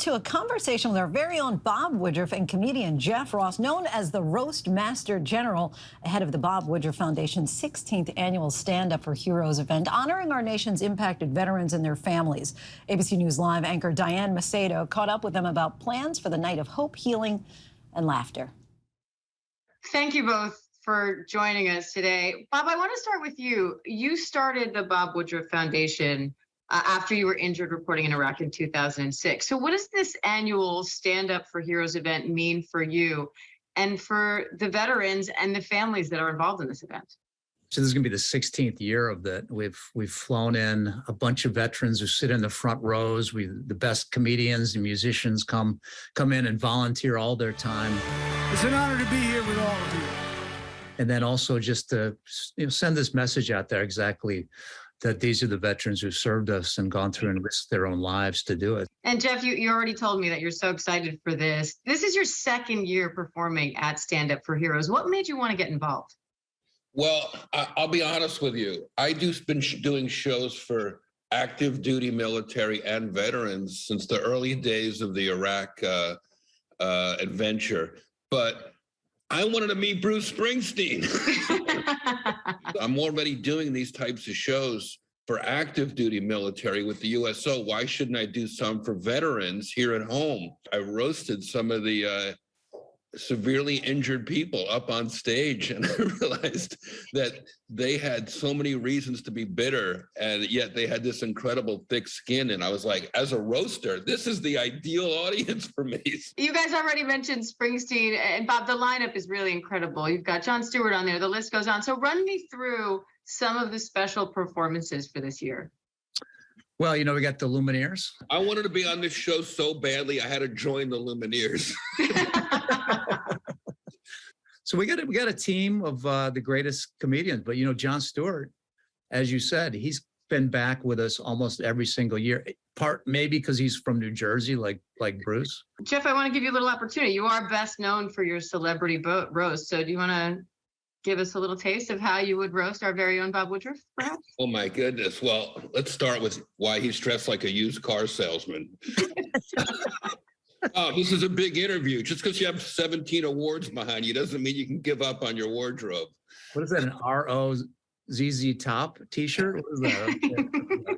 To a conversation with our very own Bob Woodruff and comedian Jeff Ross, known as the Roast Master General, ahead of the Bob Woodruff Foundation's 16th annual Stand Up for Heroes event, honoring our nation's impacted veterans and their families. ABC News Live anchor Diane Macedo caught up with them about plans for the night of hope, healing, and laughter. Thank you both for joining us today. Bob, I want to start with you. You started the Bob Woodruff Foundation after you were injured reporting in Iraq in 2006. So what does this annual Stand Up for Heroes event mean for you and for the veterans and the families that are involved in this event? So this is going to be the 16th year of that. We've flown in a bunch of veterans who sit in the front rows. The best comedians and musicians come in and volunteer all their time. It's an honor to be here with all of you. And then also just to send this message out there exactly that these are the veterans who served us and gone through and risked their own lives to do it. And Jeff, you already told me that you're so excited for this. This is your second year performing at Stand Up for Heroes. What made you want to get involved? Well, I'll be honest with you. I've been doing shows for active duty military and veterans since the early days of the Iraq adventure. But I wanted to meet Bruce Springsteen. I'm already doing these types of shows for active duty military with the USO. Why shouldn't I do some for veterans here at home? I roasted some of the severely injured people up on stage, and I realized that they had so many reasons to be bitter, and yet they had this incredible thick skin. And I was like, as a roaster, this is the ideal audience for me. You guys already mentioned Springsteen, and Bob, the lineup is really incredible. You've got Jon Stewart on there, the list goes on. So run me through some of the special performances for this year. Well, we got the Lumineers. I wanted to be on this show so badly, I had to join the Lumineers. So we got a team of the greatest comedians, but Jon Stewart, as you said, he's been back with us almost every single year. Part maybe because he's from New Jersey, like Bruce. Jeff, I want to give you a little opportunity. You are best known for your celebrity boat roast. So do you want to give us a little taste of how you would roast our very own Bob Woodruff, perhaps? Oh my goodness. Well, let's start with why he's dressed like a used car salesman. Oh, this is a big interview. Just because you have 17 awards behind you doesn't mean you can give up on your wardrobe. What is that, an ROZZ Top t-shirt? What is that?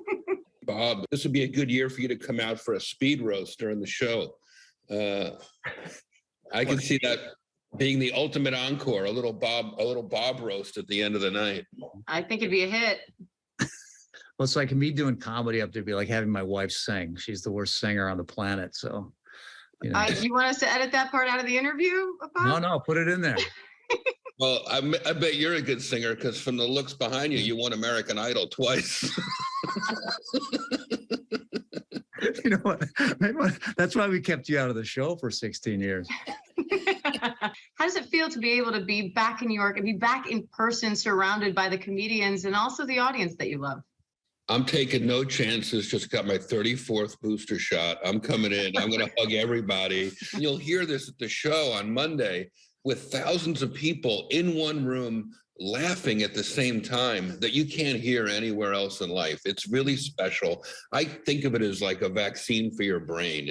Bob, this would be a good year for you to come out for a speed roast during the show. I can see that being the ultimate encore, a little Bob roast at the end of the night. I think it'd be a hit. Well, it's like me doing comedy up there, be like having my wife sing. She's the worst singer on the planet, so. You want us to edit that part out of the interview, Bob? No, put it in there. Well, I bet you're a good singer because from the looks behind you, you won American Idol twice. You know what? That's why we kept you out of the show for 16 years. How does it feel to be able to be back in New York and be back in person, surrounded by the comedians and also the audience that you love? I'm taking no chances. Just got my 34th booster shot. I'm coming in. I'm going to hug everybody. And you'll hear this at the show on Monday with thousands of people in one room laughing at the same time that you can't hear anywhere else in life. It's really special. I think of it as like a vaccine for your brain.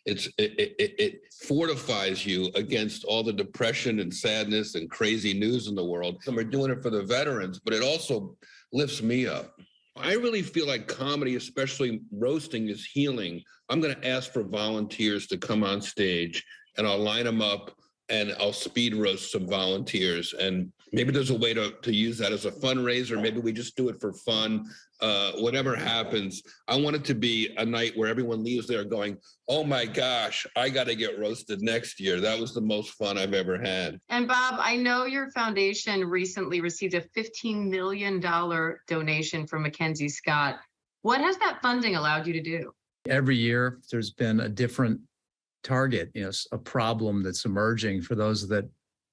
It fortifies you against all the depression and sadness and crazy news in the world. And we're doing it for the veterans, but it also lifts me up. I really feel like comedy, especially roasting, is healing. I'm going to ask for volunteers to come on stage, and I'll line them up, and I'll speed roast some volunteers. And maybe there's a way to use that as a fundraiser. Maybe we just do it for fun. Whatever happens, I want it to be a night where everyone leaves there going, oh my gosh, I got to get roasted next year. That was the most fun I've ever had. And Bob, I know your foundation recently received a $15 million donation from Mackenzie Scott. What has that funding allowed you to do? Every year, there's been a different target, a problem that's emerging for the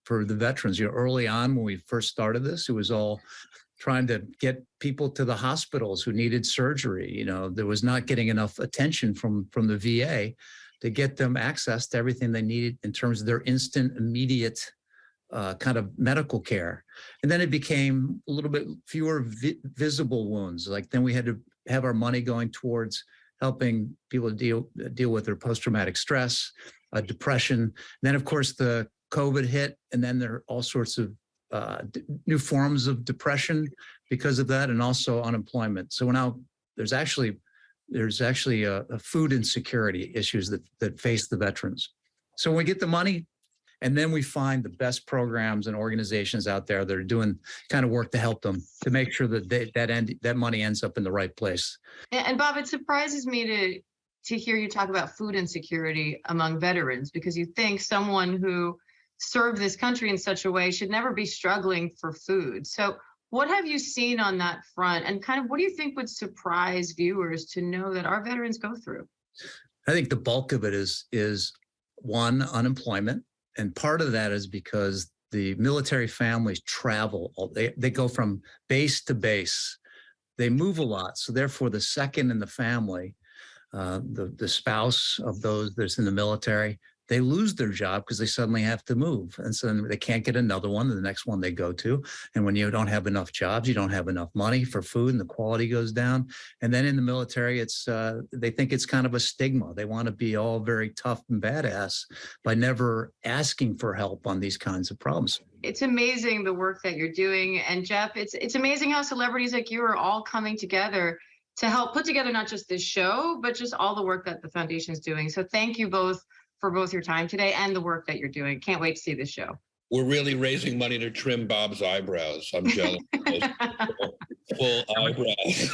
veterans. Early on when we first started this, it was all trying to get people to the hospitals who needed surgery. There was not getting enough attention from the VA to get them access to everything they needed in terms of their instant, immediate kind of medical care. And then it became a little bit fewer visible wounds. Like then we had to have our money going towards helping people deal with their post-traumatic stress, depression. And then, of course, the COVID hit, and then there are all sorts of new forms of depression because of that, and also unemployment. So now there's actually a food insecurity issues that face the veterans. So when we get the money, and then we find the best programs and organizations out there that are doing kind of work to help them, to make sure that that money ends up in the right place. And Bob, it surprises me to hear you talk about food insecurity among veterans, because you think someone who served this country in such a way should never be struggling for food. So what have you seen on that front, and kind of what do you think would surprise viewers to know that our veterans go through? I think the bulk of it is one, unemployment. And part of that is because the military families travel. They go from base to base. They move a lot. So therefore, the second in the family, the spouse of those that's in the military, they lose their job because they suddenly have to move. And so they can't get another one, the next one they go to. And when you don't have enough jobs, you don't have enough money for food, and the quality goes down. And then in the military, they think it's kind of a stigma. They want to be all very tough and badass by never asking for help on these kinds of problems. It's amazing the work that you're doing. And Jeff, it's amazing how celebrities like you are all coming together to help put together not just this show, but just all the work that the foundation is doing. So thank you both for both your time today and the work that you're doing. Can't wait to see this show. We're really raising money to trim Bob's eyebrows. I'm jealous. Full eyebrows.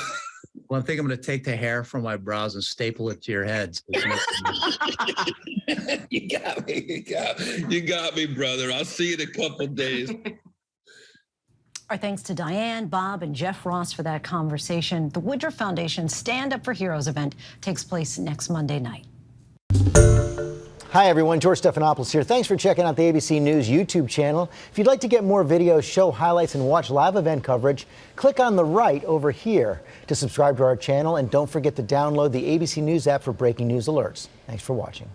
Well, I think I'm going to take the hair from my brows and staple it to your heads. You got me. You got me, brother. I'll see you in a couple days. Our thanks to Diane, Bob, and Jeff Ross for that conversation. The Woodruff Foundation Stand Up for Heroes event takes place next Monday night. Hi, everyone. George Stephanopoulos here. Thanks for checking out the ABC News YouTube channel. If you'd like to get more videos, show highlights, and watch live event coverage, click on the right over here to subscribe to our channel. And don't forget to download the ABC News app for breaking news alerts. Thanks for watching.